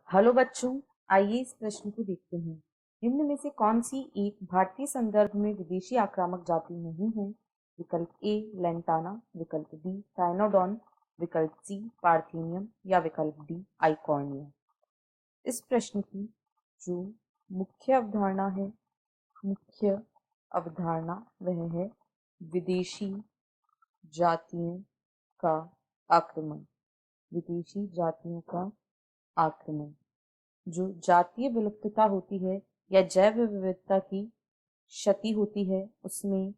Hello बच्चों, आइए इस प्रश्न को देखते हैं। निम्न में से कौन सी एक भारतीय संदर्भ में विदेशी आक्रामक जाति नहीं है? विकल्प ए लेंटाना, विकल्प बी साइनोडॉन, विकल्प सी पार्थेनियम या विकल्प डी आइकॉर्निया। इस प्रश्न की जो मुख्य अवधारणा वह है विदेशी जातियों का आक्रमण। विदेशी जातियों का आक्रमण। जो जातीय विलुप्तता होती है या जैव विविधता की क्षति होती है, उसमें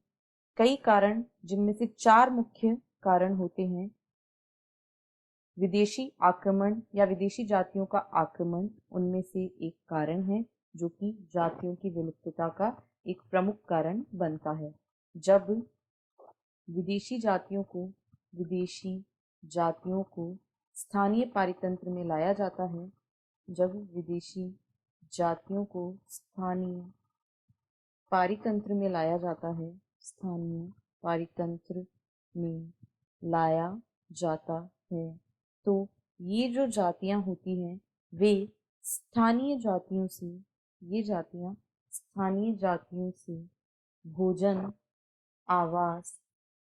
कई कारण, जिनमें से 4 मुख्य कारण होते हैं। विदेशी आक्रमण या विदेशी जातियों का आक्रमण उनमें से एक कारण है, जो कि जातियों की विलुप्तता का एक प्रमुख कारण बनता है। जब विदेशी जातियों को स्थानीय पारितंत्र में लाया जाता है, जब विदेशी जातियों को स्थानीय पारितंत्र में लाया जाता है, तो ये जो जातियां होती हैं, वे स्थानीय जातियों से भोजन, आवास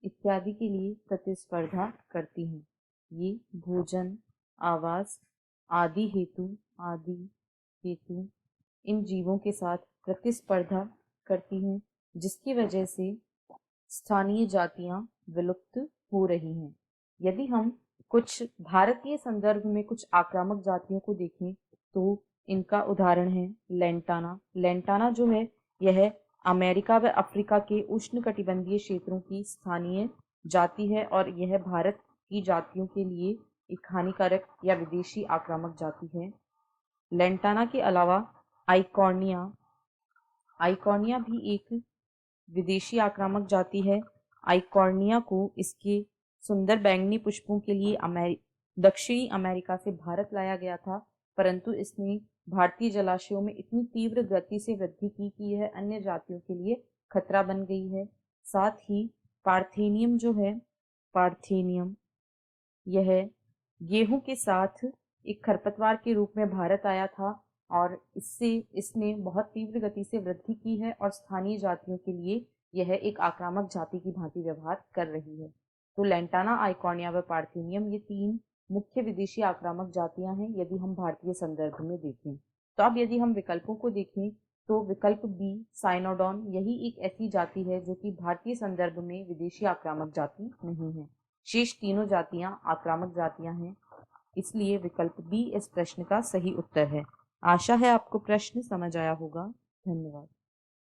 इत्यादि के लिए प्रतिस्पर्धा करती हैं। ये भोजन, आवास आदि हेतु इन जीवों के साथ प्रतिस्पर्धा करती हैं, जिसकी वजह से स्थानीय जातियां विलुप्त हो रही हैं। यदि हम कुछ भारतीय संदर्भ में कुछ आक्रामक जातियों को देखें, तो इनका उदाहरण है लेंटाना। लेंटाना जो है, यह अमेरिका व अफ्रीका के उष्णकटिबंधीय क्षेत्रों की स्थानीय जाति है और यह भारत की जातियों के लिए एक हानिकारक या विदेशी आक्रामक जाति है। लेंटाना के अलावा आइकॉर्निया भी एक विदेशी आक्रामक जाति है। आइकॉर्निया को इसके सुंदर बैंगनी पुष्पों के लिए दक्षिणी अमेरिका से भारत लाया गया था, परंतु इसने भारतीय जलाशयों में इतनी तीव्र गति से वृद्धि की कि यह अन्य जातियों के लिए खतरा बन गई है। साथ ही पार्थेनियम यह गेहूं के साथ एक खरपतवार के रूप में भारत आया था और इसने बहुत तीव्र गति से वृद्धि की है और स्थानीय जातियों के लिए यह एक आक्रामक जाति की भांति व्यवहार कर रही है। तो लेंटाना, आइकॉर्निया व पार्थेनियम ये 3 मुख्य विदेशी आक्रामक जातियां हैं, यदि हम भारतीय संदर्भ में देखें। तो अब यदि हम विकल्पों को देखें, तो विकल्प बी साइनोडॉन यही एक ऐसी जाति है जो कि भारतीय संदर्भ में विदेशी आक्रामक जाति नहीं है। शेष तीनों जातियां आक्रामक जातियां हैं, इसलिए विकल्प बी इस प्रश्न का सही उत्तर है। आशा है आपको प्रश्न समझ आया होगा। धन्यवाद।